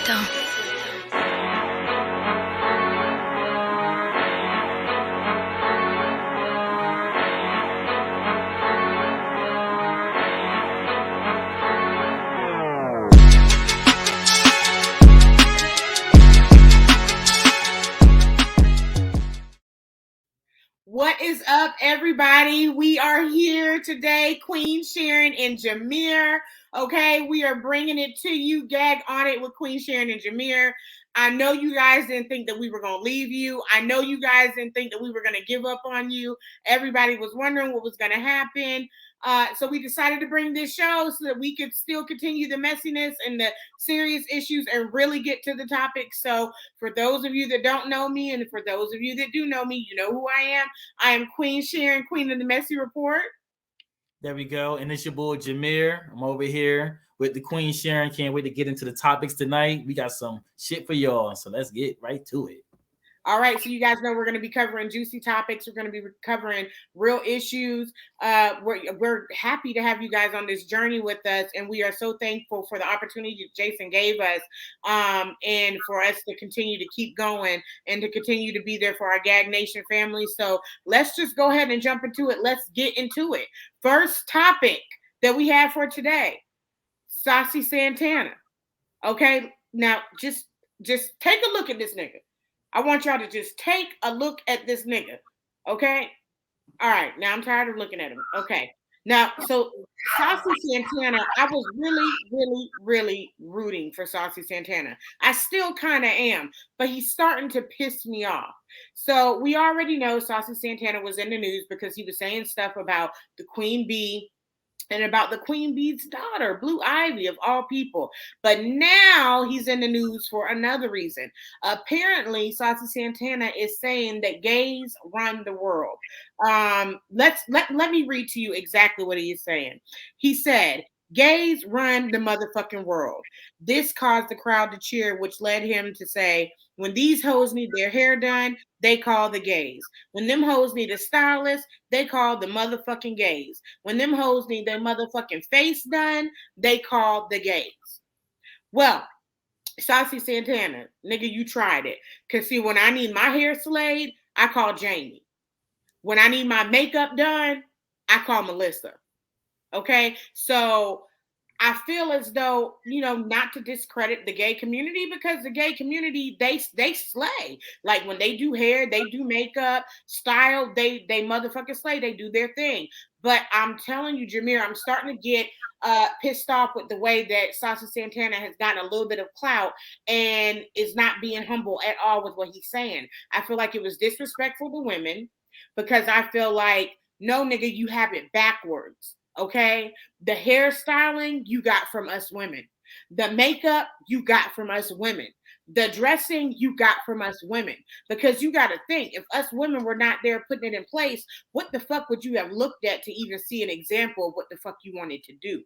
Suelto. What is up, everybody? We are here today, Queen Sharyn and Jameer. Okay, we are bringing it to you, Gag on It with Queen Sharyn and Jameer. I know you guys didn't think that we were going to leave you. I know you guys didn't think that we were going to give up on you. Everybody was wondering what was going to happen. So we decided to bring this show so that we could still continue the messiness and the serious issues and really get to the topic. So for those of you that don't know me, and for those of you that do know me, you know who I am. I am Queen Sharyn, Queen of the Messy Report. There we go. And it's your boy Jameer. I'm over here with the Queen Sharyn. Can't wait to get into the topics tonight. We got some shit for y'all. So let's get right to it. All right, so you guys know we're going to be covering juicy topics. We're going to be covering real issues. We're happy to have you guys on this journey with us, and we are so thankful for the opportunity Jason gave us, and for us to continue to keep going and to continue to be there for our Gagnation family. So let's just go ahead and jump into it. Let's get into it. First topic that we have for today, Saucy Santana. Okay, now just take a look at this nigga. I want y'all to just take a look at this nigga, okay? All right, now I'm tired of looking at him. Okay, now, so Saucy Santana, I was really rooting for Saucy Santana. I still kind of am, but he's starting to piss me off. So we already know Saucy Santana was in the news because he was saying stuff about the Queen Bee and about the Queen Bee's daughter, Blue Ivy, of all people. But now he's in the news for another reason. Apparently, Saucy Santana is saying that gays run the world. Let me read to you exactly what he is saying. He said, gays run the motherfucking world. This caused the crowd to cheer, which led him to say, when these hoes need their hair done, they call the gays. When them hoes need a stylist, they call the motherfucking gays. When them hoes need their motherfucking face done, they call the gays. Well, Saucy Santana, nigga, you tried it. Because see, when I need my hair slayed, I call Jamie. When I need my makeup done, I call Melissa. Okay? So I feel as though, you know, not to discredit the gay community, because the gay community, they slay. Like when they do hair, they do makeup, style, they motherfucking slay. They do their thing. But I'm telling you, Jameer, I'm starting to get pissed off with the way that Saucy Santana has gotten a little bit of clout and is not being humble at all with what he's saying. I feel like it was disrespectful to women, because I feel like, no, nigga, you have it backwards. Okay, the hairstyling you got from us women, the makeup you got from us women, the dressing you got from us women. Because you got to think, if us women were not there putting it in place, what the fuck would you have looked at to even see an example of what the fuck you wanted to do?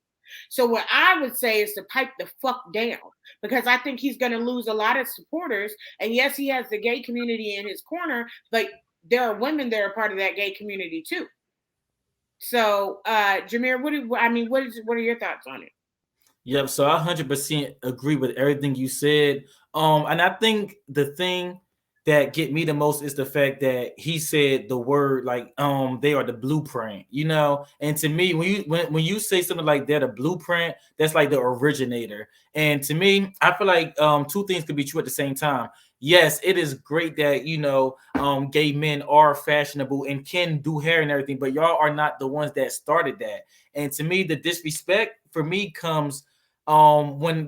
So what I would say is to pipe the fuck down, because I think he's going to lose a lot of supporters. And yes, he has the gay community in his corner, but there are women that are part of that gay community too. So, Jameer, what are your thoughts on it? Yep. So I 100% agree with everything you said. And I think the thing that get me the most is the fact that he said the word like they are the blueprint, you know. And to me, when you say something like they're the blueprint, that's like the originator. And to me, I feel like two things could be true at the same time. Yes, it is great that, you know, gay men are fashionable and can do hair and everything, but y'all are not the ones that started that. And to me, the disrespect for me comes when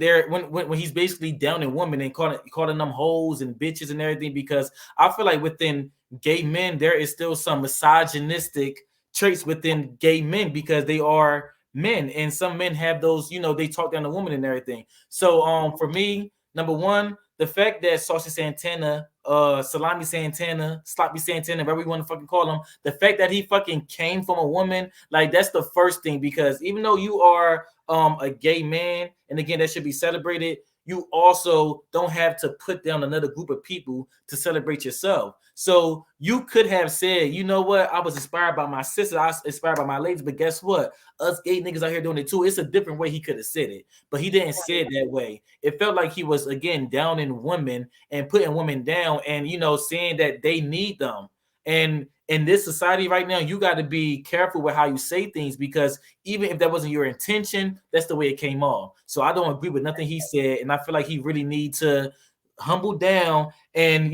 he's basically downing women and calling them hoes and bitches and everything, because I feel like within gay men there is still some misogynistic traits within gay men, because they are men, and some men have those, you know, they talk down to women and everything. So for me, number one, the fact that Saucy Santana, Salami Santana, Sloppy Santana, whatever you want to fucking call him, the fact that he fucking came from a woman, like that's the first thing. Because even though you are a gay man, and again that should be celebrated, you also don't have to put down another group of people to celebrate yourself. So you could have said, you know what, I was inspired by my sister, I was inspired by my ladies, but guess what? Us gay niggas out here doing it too. It's a different way he could have said it, but he didn't say it that way. It felt like he was again down in women and putting women down, and saying that they need them. And in this society right now, you got to be careful with how you say things, because even if that wasn't your intention, that's the way it came off. So I don't agree with nothing he said, and I feel like he really needs to humble down and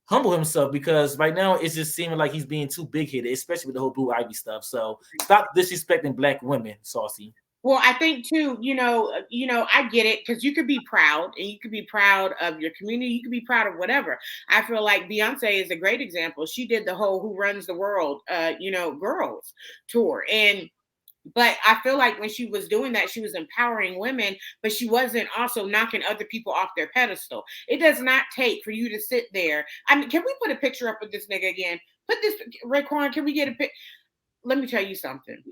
humble himself, because right now it's just seeming like he's being too big headed, especially with the whole Blue Ivy stuff. So stop disrespecting Black women, Saucy. Well, I think too, I get it, because you could be proud, and you could be proud of your community. You could be proud of whatever. I feel like Beyonce is a great example. She did the whole "Who Runs the World," girls tour, but I feel like when she was doing that, she was empowering women, but she wasn't also knocking other people off their pedestal. It does not take for you to sit there. I mean, can we put a picture up of this nigga again? Put this, Raekwon, can we get a pic? Let me tell you something.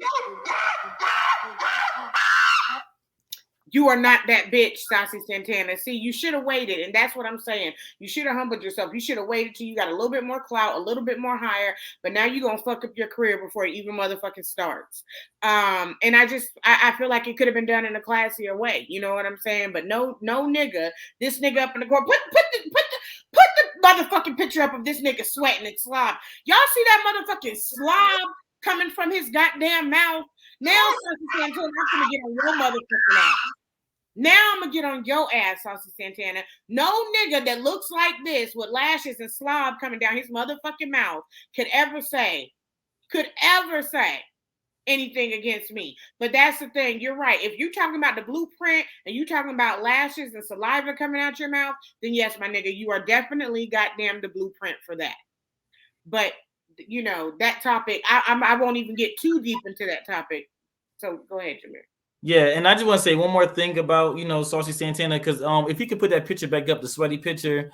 You are not that bitch, Saucy Santana. See, you should have waited, and that's what I'm saying. You should have humbled yourself. You should have waited till you got a little bit more clout, a little bit more higher, but now you're going to fuck up your career before it even motherfucking starts. And I feel like it could have been done in a classier way. You know what I'm saying? But no nigga, this nigga up in the court, put the motherfucking picture up of this nigga sweating and slob. Y'all see that motherfucking slob coming from his goddamn mouth? Now, Saucy Santana, I'm gonna get on your motherfucking ass. Now I'm gonna get on your ass, Saucy Santana. No nigga that looks like this with lashes and slob coming down his motherfucking mouth could ever say anything against me. But that's the thing. You're right. If you're talking about the blueprint and you talking about lashes and saliva coming out your mouth, then yes, my nigga, you are definitely goddamn the blueprint for that. But that topic, I won't even get too deep into that topic. So go ahead, Jameer. Yeah, and I just want to say one more thing about Saucy Santana, because if you could put that picture back up, the sweaty picture.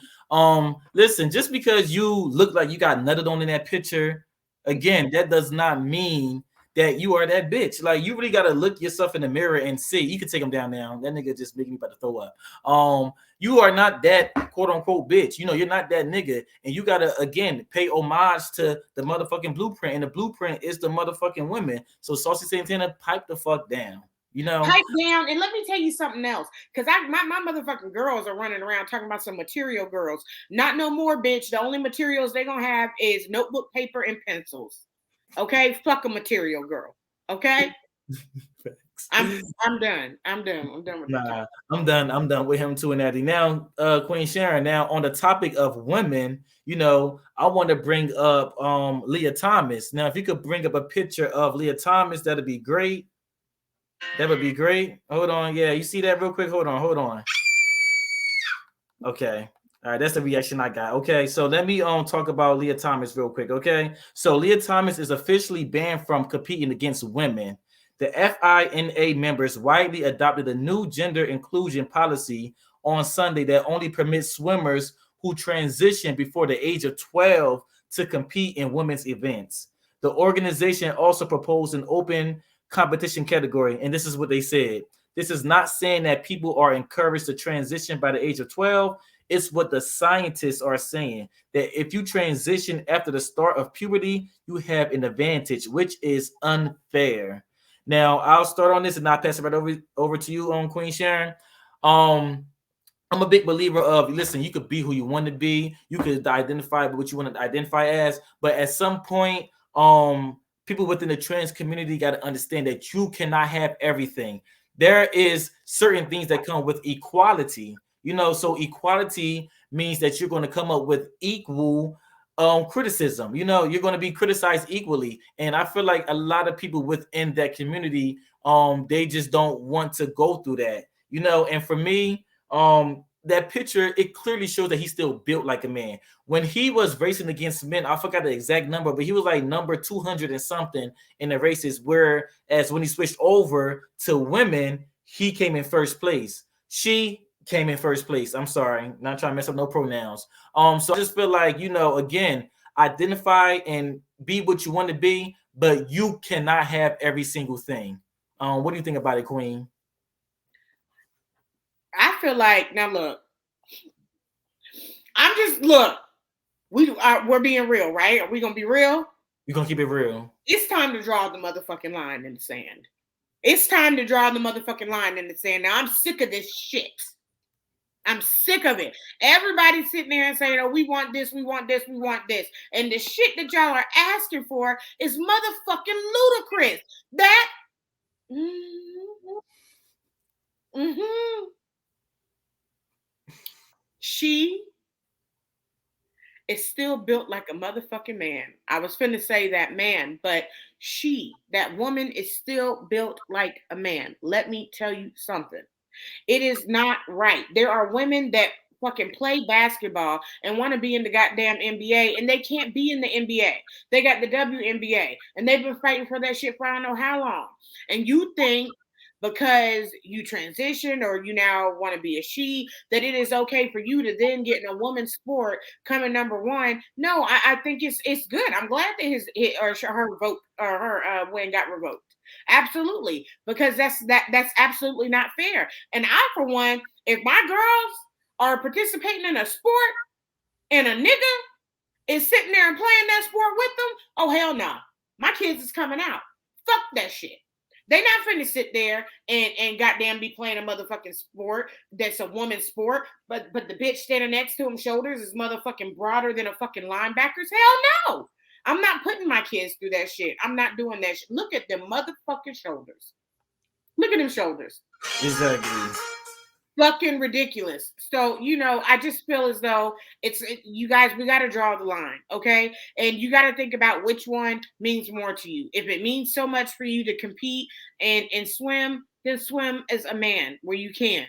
Listen, just because you look like you got nutted on in that picture, again, that does not mean that you are that bitch. Like, you really gotta look yourself in the mirror and see. You can take him down now. That nigga just making me about to throw up. You are not that quote unquote bitch. You're not that nigga, and you gotta again pay homage to the motherfucking blueprint, and the blueprint is the motherfucking women. So Saucy Santana, pipe the fuck down. Pipe down, and let me tell you something else, because my motherfucking girls are running around talking about some material girls. Not no more, bitch. The only materials they gonna have is notebook paper and pencils. Okay, fuck a material girl. Okay. I'm done. I'm done with that. I'm done with him too and Eddie. Now, Queen Sharyn. Now, on the topic of women, I want to bring up Lia Thomas. Now, if you could bring up a picture of Lia Thomas, that'd be great. That would be great. Hold on. Yeah, you see that real quick? Hold on. Okay. All right, that's the reaction I got. Okay, so let me talk about Lia Thomas real quick. Okay, so Lia Thomas is officially banned from competing against women. The FINA members widely adopted a new gender inclusion policy on Sunday that only permits swimmers who transition before the age of 12 to compete in women's events. The organization also proposed an open competition category, and this is what they said. This is not saying that people are encouraged to transition by the age of 12. It's what the scientists are saying, that if you transition after the start of puberty, you have an advantage, which is unfair. Now, I'll start on this and I'll pass it right over to you, Queen Sharyn. I'm a big believer of, listen, you could be who you want to be. You could identify with what you want to identify as. But at some point, people within the trans community got to understand that you cannot have everything. There is certain things that come with equality. So equality means that you're going to come up with equal criticism. You're going to be criticized equally. And I feel like a lot of people within that community, they just don't want to go through that. And for me, that picture, it clearly shows that he's still built like a man. When he was racing against men, I forgot the exact number, but he was like number 200 and something in the races, whereas when he switched over to women, he came in first place. She came in first place. I'm sorry, not trying to mess up no pronouns. So I just feel like, again, identify and be what you want to be, but you cannot have every single thing. What do you think about it, Queen? I feel like now look, we're being real, right? Are we gonna be real? We're gonna keep it real. It's time to draw the motherfucking line in the sand. It's time to draw the motherfucking line in the sand. Now I'm sick of this shit. I'm sick of it. Everybody's sitting there and saying, oh, we want this, we want this, we want this. And the shit that y'all are asking for is motherfucking ludicrous. That she is still built like a motherfucking man. I was finna say that man, but that woman is still built like a man. Let me tell you something. It is not right. There are women that fucking play basketball and want to be in the goddamn NBA, and they can't be in the NBA. They got the WNBA, and they've been fighting for that shit for I don't know how long. And you think because you transition or you now want to be a she, that it is okay for you to then get in a woman's sport coming number one. No, I think it's good. I'm glad that her vote or her win got revoked. Absolutely, because that's absolutely not fair. And I, for one, if my girls are participating in a sport and a nigga is sitting there and playing that sport with them, oh hell no, my kids is coming out. Fuck that shit. They not finna sit there and goddamn be playing a motherfucking sport that's a woman's sport, but the bitch standing next to him shoulders is motherfucking broader than a fucking linebacker's. Hell no. I'm not putting my kids through that shit. I'm not doing that shit. Look at them motherfucking shoulders. Look at them shoulders. Exactly. Fucking ridiculous. So, I just feel as though you guys, we got to draw the line, okay? And you got to think about which one means more to you. If it means so much for you to compete and swim, then swim as a man where you can.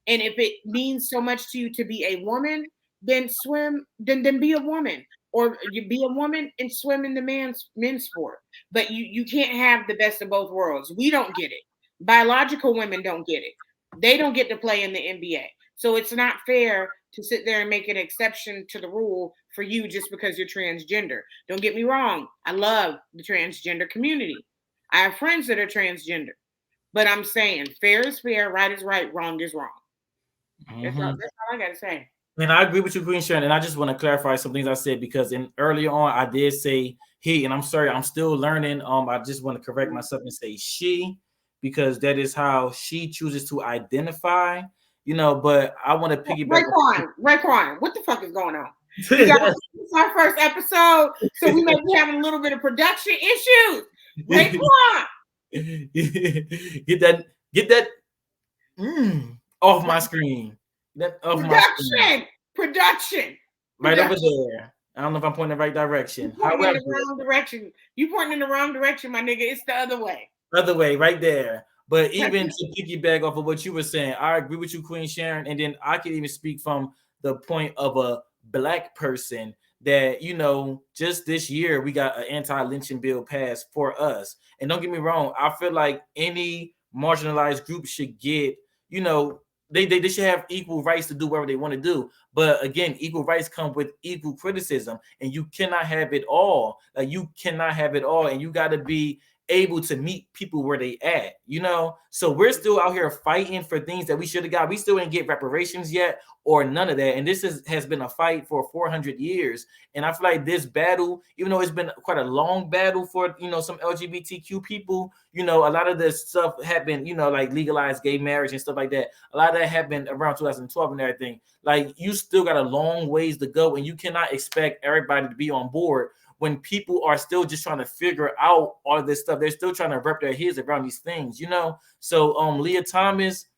And if it means so much to you to be a woman, then then be a woman. Or you be a woman and swim in the men's sport. But you can't have the best of both worlds. We don't get it. Biological women don't get it. They don't get to play in the NBA. So it's not fair to sit there and make an exception to the rule for you just because you're transgender. Don't get me wrong. I love the transgender community. I have friends that are transgender. But I'm saying fair is fair, right is right, wrong is wrong. That's all I got to say. And I agree with you, Queen Sharyn. And I just want to clarify some things I said because earlier on I did say he, and I'm sorry, I'm still learning. I just want to correct myself and say she, because that is how she chooses to identify. But I want to piggyback. Raekwon, what the fuck is going on? Guys, it's our first episode, so we may be having a little bit of production issues. Raekwon, get that off my screen. Production. Right over there. I don't know if I'm pointing in the right direction. You're pointing in the wrong direction. You pointing in the wrong direction, my nigga. It's the other way. Other way, right there. But even to piggyback off of what you were saying, I agree with you, Queen Sharyn. And then I can even speak from the point of a Black person that, just this year we got an anti-lynching bill passed for us. And don't get me wrong, I feel like any marginalized group should get, they should have equal rights to do whatever they want to do. But again, equal rights come with equal criticism, and you cannot have it all. You cannot have it all, and you got to be able to meet people where they at, So we're still out here fighting for things that we should have got. We still didn't get reparations yet or none of that. And this has been a fight for 400 years. And I feel like this battle, even though it's been quite a long battle for, some LGBTQ people, a lot of this stuff happened, like legalized gay marriage and stuff like that. A lot of that happened around 2012 and everything. Like, you still got a long ways to go, and you cannot expect everybody to be on board when people are still just trying to figure out all of this stuff. They're still trying to wrap their heads around these things, So Lia Thomas,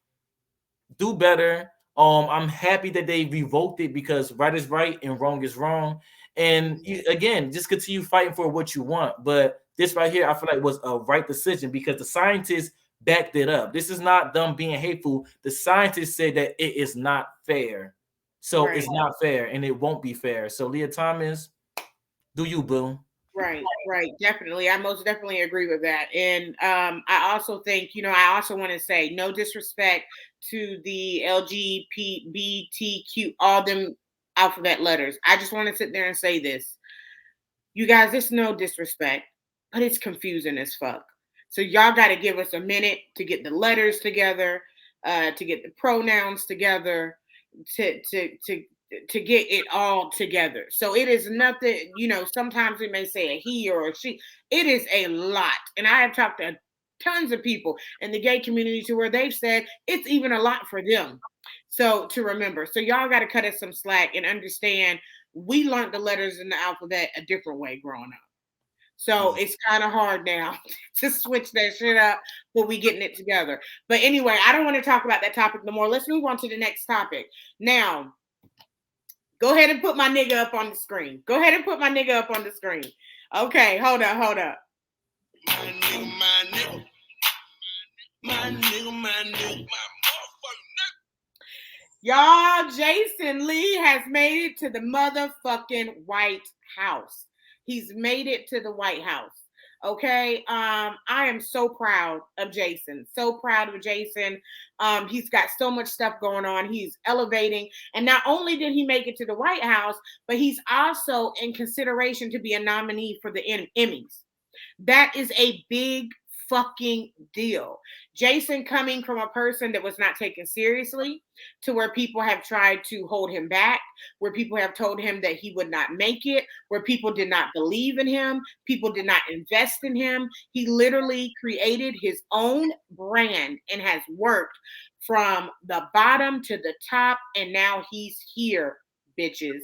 do better. I'm happy that they revoked it because right is right and wrong is wrong. And again, just continue fighting for what you want. But this right here, I feel like was a right decision because the scientists backed it up. This is not them being hateful. The scientists said that it is not fair. So It's not fair and it won't be fair. So Lia Thomas, do you, boo? Right. Definitely. I most definitely agree with that. And I also think, I also want to say no disrespect to the LGBTQ, all them alphabet letters. I just want to sit there and say this. You guys, it's no disrespect, but it's confusing as fuck. So y'all got to give us a minute to get the letters together. to get the pronouns together, to to to to get it all together. So it is nothing, sometimes we may say a he or a she. It is a lot. And I have talked to tons of people in the gay community to where they've said it's even a lot for them. So to remember. So y'all got to cut us some slack and understand we learned the letters in the alphabet a different way growing up. So it's kind of hard now to switch that shit up, but we getting it together. But anyway, I don't want to talk about that topic no more. Let's move on to the next topic. Now, go ahead and put my nigga up on the screen. Go ahead and put my nigga up on the screen. Okay, hold up. My nigga, my nigga. My nigga, my nigga. Y'all, Jason Lee has made it to the motherfucking White House. He's made it to the White House. Okay. I am so proud of Jason. So proud of Jason. He's got so much stuff going on. He's elevating. And not only did he make it to the White House, but he's also in consideration to be a nominee for the Emmys. That is a big fucking deal. Jason coming from a person that was not taken seriously to where people have tried to hold him back, where people have told him that he would not make it, where people did not believe in him, people did not invest in him. He literally created his own brand and has worked from the bottom to the top, and now he's here, bitches.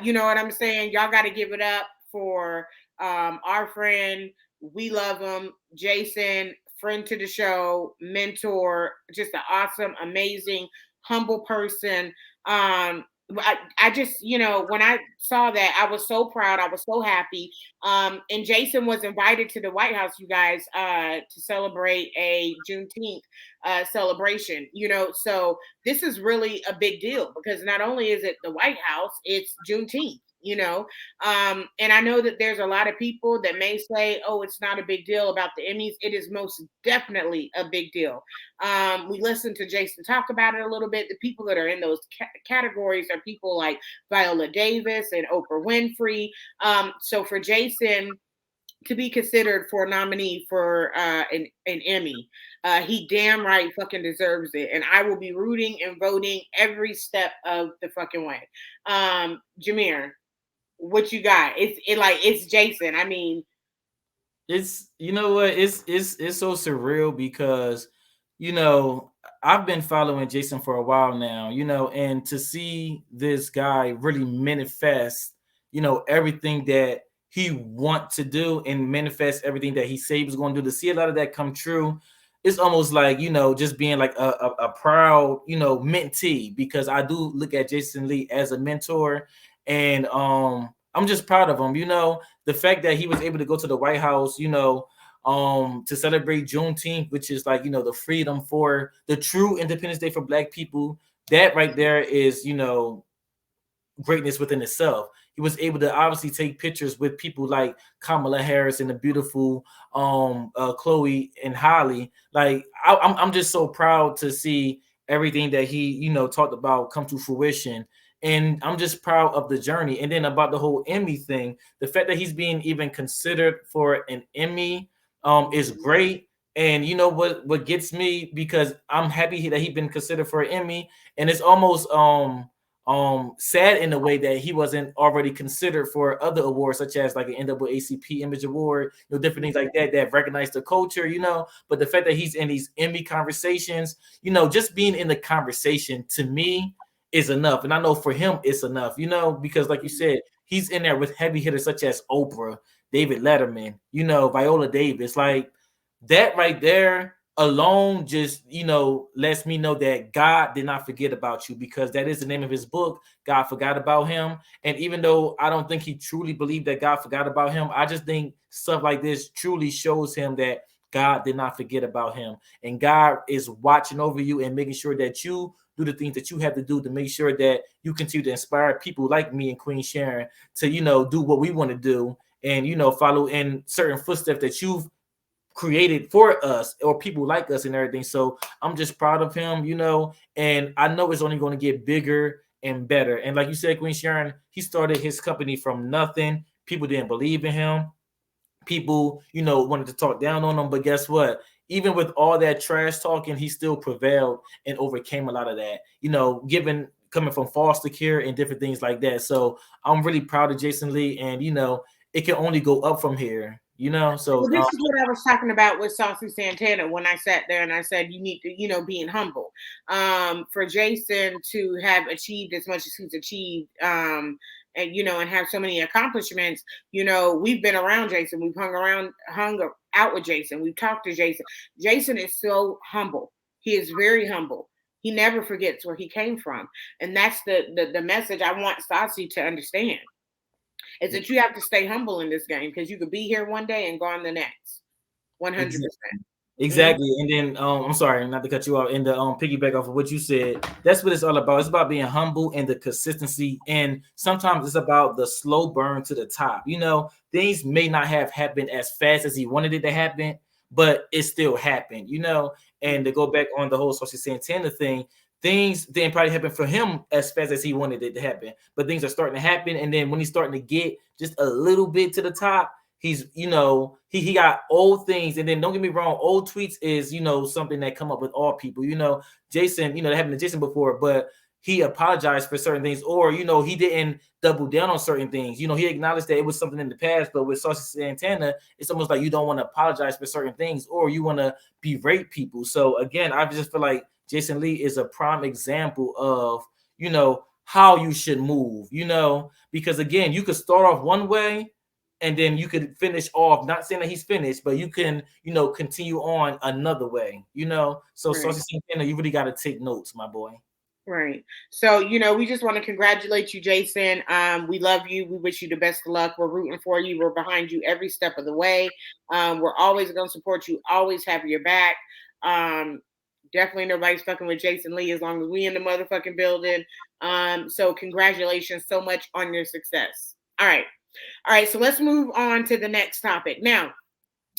You know what I'm saying? Y'all got to give it up for our friend. We love him, Jason, friend to the show, mentor, just an awesome, amazing, humble person. I just, when I saw that, I was so proud. I was so happy. And Jason was invited to the White House, you guys, to celebrate a Juneteenth celebration, so this is really a big deal because not only is it the White House, it's Juneteenth. And I know that there's a lot of people that may say, oh, it's not a big deal about the Emmys. It is most definitely a big deal. We listened to Jason talk about it a little bit. The people that are in those categories are people like Viola Davis and Oprah Winfrey. So for Jason to be considered for a nominee for an Emmy, he damn right fucking deserves it. And I will be rooting and voting every step of the fucking way. Jameer, what you got? It's Jason. I mean, it's, you know what, it's so surreal because I've been following Jason for a while now, and to see this guy really manifest everything that he wants to do and manifest everything that he said he was going to do, to see a lot of that come true, it's almost like just being like a proud mentee, because I do look at Jason Lee as a mentor. And I'm just proud of him. The fact that he was able to go to the White House, to celebrate Juneteenth, which is like, the freedom for the true Independence Day for Black people. That right there is, greatness within itself. He was able to obviously take pictures with people like Kamala Harris and the beautiful Chloe and Holly. Like I'm just so proud to see everything that he talked about come to fruition. And I'm just proud of the journey. And then about the whole Emmy thing, the fact that he's being even considered for an Emmy is great. And you know what gets me, because I'm happy that he's been considered for an Emmy, and it's almost sad in a way that he wasn't already considered for other awards, such as like an NAACP Image Award, different things like that recognize the culture, But the fact that he's in these Emmy conversations, just being in the conversation to me is enough. And I know for him it's enough, because like you said, he's in there with heavy hitters such as Oprah, David Letterman, Viola Davis. Like that right there alone just lets me know that God did not forget about you, because that is the name of his book. God forgot about him. And even though I don't think he truly believed that God forgot about him, I just think stuff like this truly shows him that God did not forget about him, and God is watching over you and making sure that you do the things that you have to do to make sure that you continue to inspire people like me and Queen Sharyn to do what we want to do, and follow in certain footsteps that you've created for us or people like us and everything. So I'm just proud of him, and I know it's only going to get bigger and better. And like you said, Queen Sharyn, he started his company from nothing. People didn't believe in him. People, wanted to talk down on him, but guess what? even with all that trash talking, he still prevailed and overcame a lot of that, given coming from foster care and different things like that. So I'm really proud of Jason Lee, and it can only go up from here. So well, this is what I was talking about with Saucy Santana when I sat there and I said you need to, being humble. For Jason to have achieved as much as he's achieved, and and have so many accomplishments, we've been around Jason, we've hung out with Jason, we've talked to Jason. Jason is so humble. He is very humble. He never forgets where he came from, and that's the message I want Saucy to understand. Is that you have to stay humble in this game, because you could be here one day and gone the next. 100%. Exactly. And then I'm sorry not to cut you off, and the piggyback off of what you said, that's what it's all about. It's about being humble and the consistency, and sometimes it's about the slow burn to the top. Things may not have happened as fast as he wanted it to happen, but it still happened. And to go back on the whole Saucy Santana thing, things didn't probably happen for him as fast as he wanted it to happen, but things are starting to happen. And then when he's starting to get just a little bit to the top, he's, he got old things. And then don't get me wrong, old tweets is, something that come up with all people. Jason, that happened to Jason before, but he apologized for certain things, or, he didn't double down on certain things. He acknowledged that it was something in the past, but with Saucy Santana, it's almost like you don't want to apologize for certain things, or you want to berate people. So again, I just feel like Jason Lee is a prime example of, how you should move, because again, you could start off one way and then you could finish off, not saying that he's finished, but you can, continue on another way, So right. Saucy Santana, you really got to take notes, my boy. Right. So, we just want to congratulate you, Jason. We love you. We wish you the best of luck. We're rooting for you. We're behind you every step of the way. We're always going to support you, always have your back. Definitely nobody's fucking with Jason Lee as long as we in the motherfucking building. So congratulations so much on your success. All right. So let's move on to the next topic. Now,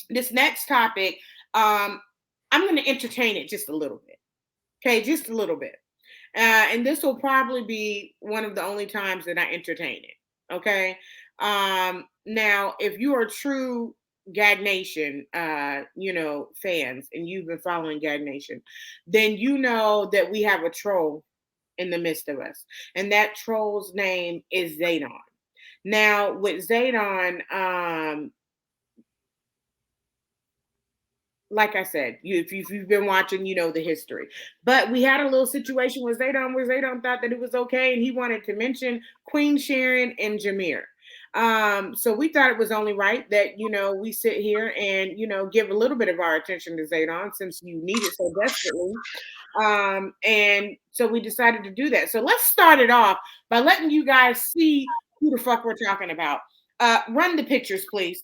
this next topic, I'm going to entertain it just a little bit. Okay, just a little bit. And this will probably be one of the only times that I entertain it. Okay. Now, if you are true Gagnation, fans, and you've been following Gagnation, then you know that we have a troll in the midst of us, and that troll's name is Zaydon. Now, with Zaydon, like I said, if you've been watching, the history. But we had a little situation with Zaydon where Zaydon thought that it was okay, and he wanted to mention Queen Sharyn and Jameer. So we thought it was only right that, we sit here and, give a little bit of our attention to Zaydon since you need it so desperately. And so we decided to do that. So let's start it off by letting you guys see who the fuck we're talking about. Run the pictures, please.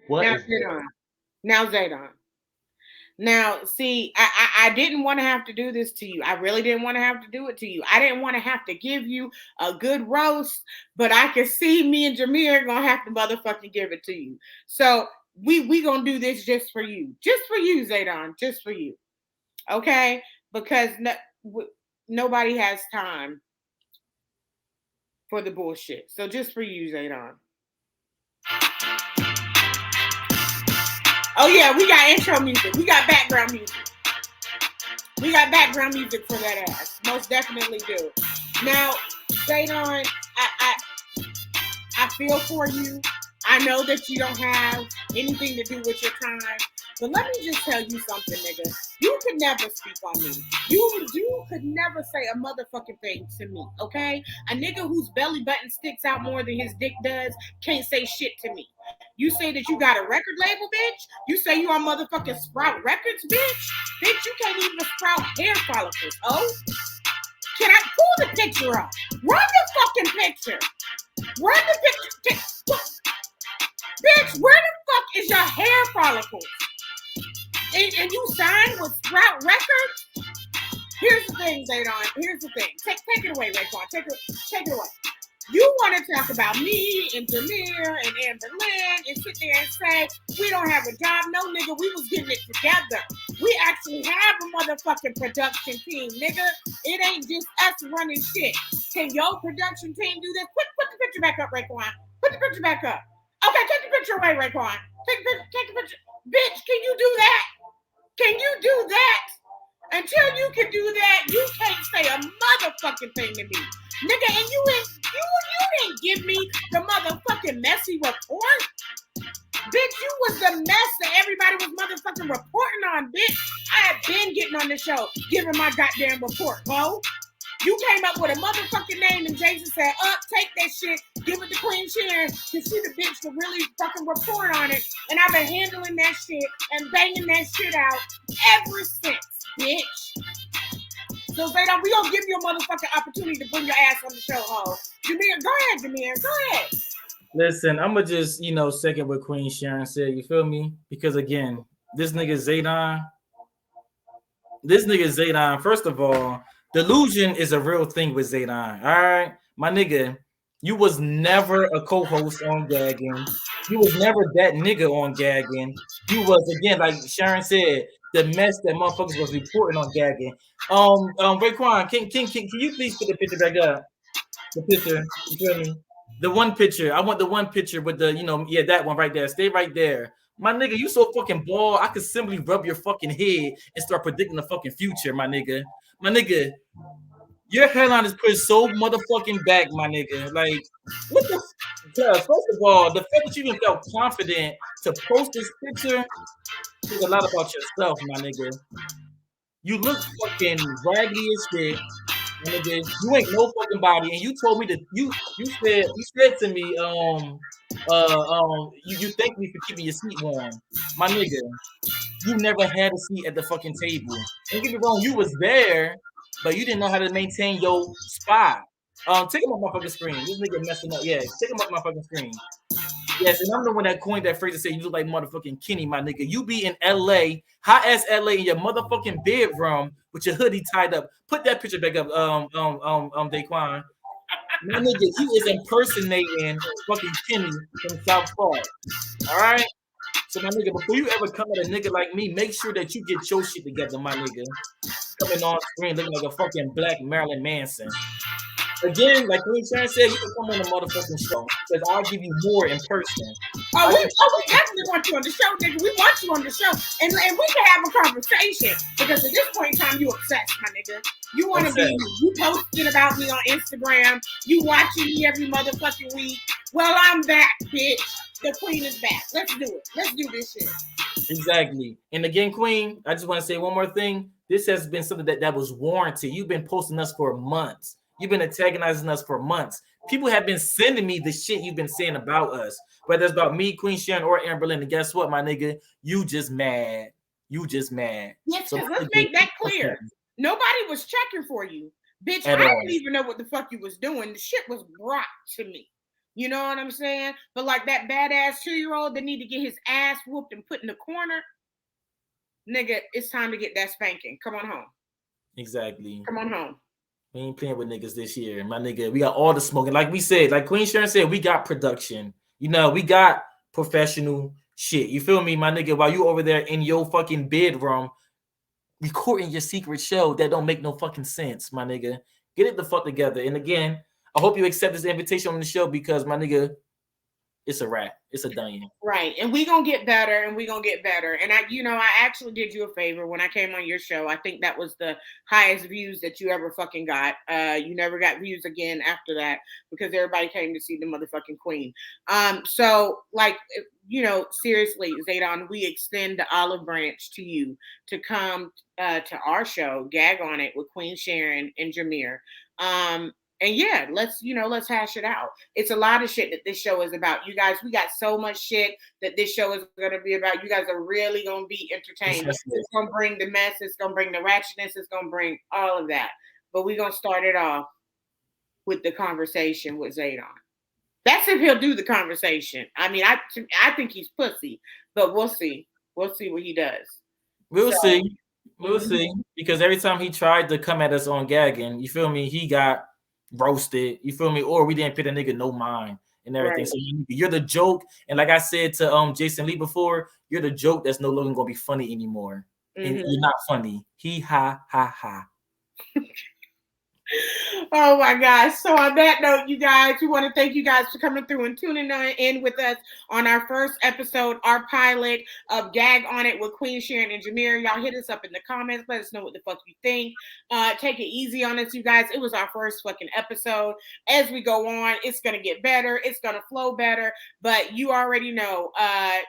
What now, Zaydon. Now, Zaydon. Now, see, I didn't want to have to do this to you. I really didn't want to have to do it to you. I didn't want to have to give you a good roast, but I can see me and Jameer gonna have to motherfucking give it to you. So we gonna do this just for you, Zaydon, just for you, okay? Because nobody has time for the bullshit. So just for you, Zaydon. Oh yeah, we got intro music. We got background music. We got background music for that ass. Most definitely do. Now, Zaydon, I feel for you. I know that you don't have anything to do with your time, but let me just tell you something, nigga. You could never speak on me. You could never say a motherfucking thing to me, okay? A nigga whose belly button sticks out more than his dick does can't say shit to me. You say that you got a record label, bitch? You say you on motherfucking Sprout Records, bitch? Bitch, you can't even sprout hair follicles, oh? Can I pull the picture up? Run the fucking picture. Run the picture. Bitch, where the fuck is your hair follicles? And you signed with Sprout Records? Here's the thing, Zaydon. Here's the thing. Take it away, Raekwon. Take it away. You want to talk about me and Jameer and Amber Lynn and sit there and say we don't have a job. No, nigga, we was getting it together. We actually have a motherfucking production team, nigga. It ain't just us running shit. Can your production team do this? Put the picture back up, Raekwon. Put the picture back up. Okay, take the picture away, Raekwon. Take the picture. Bitch, can you do that? Can you do that? Until you can do that, you can't say a motherfucking thing to me. Nigga, and you didn't give me the motherfucking messy report. Bitch, you was the mess that everybody was motherfucking reporting on, bitch. I have been getting on the show, giving my goddamn report, ho. You came up with a motherfucking name and Jason said, take that shit, give it to Queen Sharyn, to see the bitch to really fucking report on it. And I've been handling that shit and banging that shit out ever since, bitch. So Zaydan, we gonna give you a motherfucking opportunity to bring your ass on the show, ho. Jameer, go ahead, Jameer, go ahead. Listen, I'm gonna just second what Queen Sharyn said. You feel me? Because again, this nigga Zaydan. First of all, delusion is a real thing with Zaydan. All right, my nigga, you was never a co-host on Gagging. You was never that nigga on Gagging. You was, again, like Sharyn said, the mess that motherfuckers was reporting on Gagging. Raekwon, can you please put the picture back up? The picture, you feel me? The one picture. I want the one picture with the, that one right there. Stay right there. My nigga, you so fucking bald. I could simply rub your fucking head and start predicting the fucking future, my nigga. My nigga, your hairline is pushed so motherfucking back, my nigga. Like, what the first of all, the fact that you even felt confident to post this picture says a lot about yourself, my nigga. You look fucking raggedy as shit. Nigga, you ain't no fucking body, and you told me that you said to me, you thank me for keeping your seat warm, my nigga. You never had a seat at the fucking table. Don't get me wrong, you was there, but you didn't know how to maintain your spot. Take him off my fucking screen. This nigga messing up. Yeah, take him off my fucking screen. Yes, and I'm the one that coined that phrase to say you look like motherfucking Kenny, my nigga. You be in LA, hot ass LA, in your motherfucking bedroom with your hoodie tied up. Put that picture back up, Daquan. My nigga, he is impersonating fucking Kenny from South Park. All right? So, my nigga, before you ever come at a nigga like me, make sure that you get your shit together, my nigga. Coming on screen looking like a fucking black Marilyn Manson. Again, like Queen Sharyn said, you can come on the motherfucking show because I'll give you more in person. We definitely want you on the show, nigga. We want you on the show, and we can have a conversation because at this point in time, you obsessed, my nigga. You want to be, you posting about me on Instagram. You watching me every motherfucking week. Well, I'm back, bitch. The queen is back. Let's do it. Let's do this shit. Exactly. And again, Queen, I just want to say one more thing. This has been something that was warranted. You've been posting us for months. You've been antagonizing us for months. People have been sending me the shit you've been saying about us, whether it's about me, Queen Sharyn, or Amber Lynn. And guess what, my nigga? You just mad. You just mad. Yes, so let's make that clear. Nobody was checking for you. Bitch, I didn't even know what the fuck you was doing. The shit was brought to me. You know what I'm saying? But like that badass 2-year-old that need to get his ass whooped and put in the corner, nigga, it's time to get that spanking. Come on home. Exactly. Come on home. We ain't playing with niggas this year, my nigga. We got all the smoking. Like we said, like Queen Sharyn said, we got production. We got professional shit. You feel me, my nigga? While you over there in your fucking bedroom recording your secret show that don't make no fucking sense, my nigga. Get it the fuck together. And again, I hope you accept this invitation on the show because, my nigga, it's a wrap. It's a done. Right. And we gonna get better and we gonna get better. And I actually did you a favor when I came on your show. I think that was the highest views that you ever fucking got. You never got views again after that because everybody came to see the motherfucking queen. So like, seriously, Zaydan, we extend the olive branch to you to come to our show, Gag on It with Queen Sharyn and Jameer. And yeah, let's hash it out. It's a lot of shit that this show is about. You guys, we got so much shit that this show is going to be about. You guys are really going to be entertained. It's going to bring the mess. It's going to bring the ratchetness. It's going to bring all of that. But we're going to start it off with the conversation with Zaydan. That's if he'll do the conversation. I mean, I think he's pussy, but we'll see. We'll see what he does. We'll see. Because every time he tried to come at us on Gagging, you feel me, he got roasted. You feel me? Or we didn't pay the nigga no mind and everything. Right. So you're the joke. And like I said to Jason Lee before, you're the joke that's no longer gonna be funny anymore. And Mm-hmm. you're not funny. Ha ha. Oh my gosh. So on that note, you guys, we want to thank you guys for coming through and tuning in with us on our first episode, our pilot of Gag on It with Queen Sharyn and Jameer. Y'all hit us up in the comments. Let us know what the fuck you think. Take it easy on us, you guys. It was our first fucking episode. As we go on, it's going to get better. It's going to flow better. But you already know,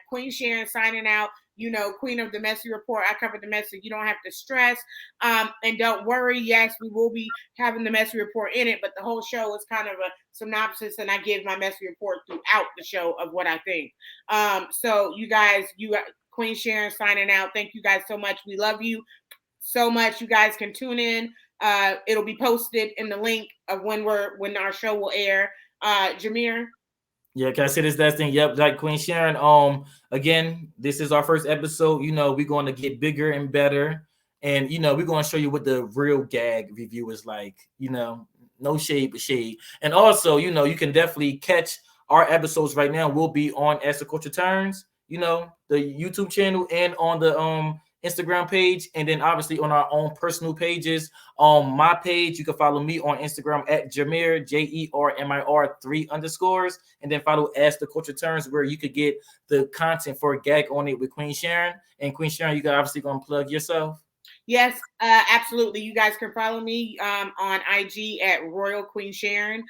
Queen Sharyn signing out. You know, Queen of the Messy Report. I covered the message. You don't have to stress. And don't worry. Yes, we will be having the Messy Report in it, but the whole show is kind of a synopsis, and I give my Messy Report throughout the show of what I think. So you guys, Queen Sharyn signing out. Thank you guys so much. We love you so much. You guys can tune in. It'll be posted in the link of when our show will air. Jameer. Yeah, can I say this last thing? Yep, like Queen Sharyn. Again, this is our first episode. You know, we're going to get bigger and better. And you know, we're going to show you what the real gag review is like. You know, no shade but shade. And also, you know, you can definitely catch our episodes right now. We'll be on As the Culture Turns, you know, the YouTube channel and on the Instagram page, and then obviously on our own personal pages. On my page, you can follow me on Instagram at Jameer, JERMIR 3_, and then follow As the Culture Turns, where you could get the content for Gag on It with Queen Sharyn. And Queen Sharyn, you obviously gonna plug yourself. Yes, absolutely. You guys can follow me on IG at Royal Queen Sharyn.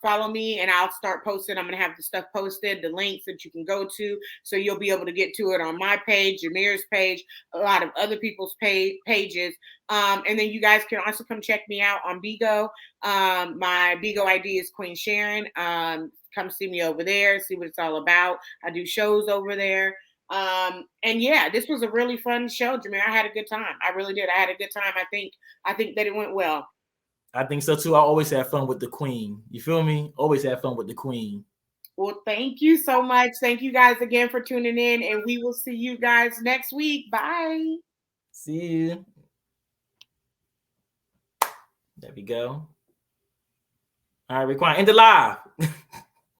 Follow me and I'll start posting. I'm going to have the stuff posted, the links that you can go to. So you'll be able to get to it on my page, Jameer's page, a lot of other people's pages. And then you guys can also come check me out on Bigo. My Bigo ID is Queen Sharyn. Come see me over there, see what it's all about. I do shows over there. And yeah, this was a really fun show, Jameer. I had a good time. I really did. I had a good time. I think that it went well. I think so too. I always have fun with the Queen. You feel me? Always have fun with the Queen. Well, thank you so much. Thank you guys again for tuning in, and we will see you guys next week. Bye. See you. There we go. All right, we're quiet. End the live.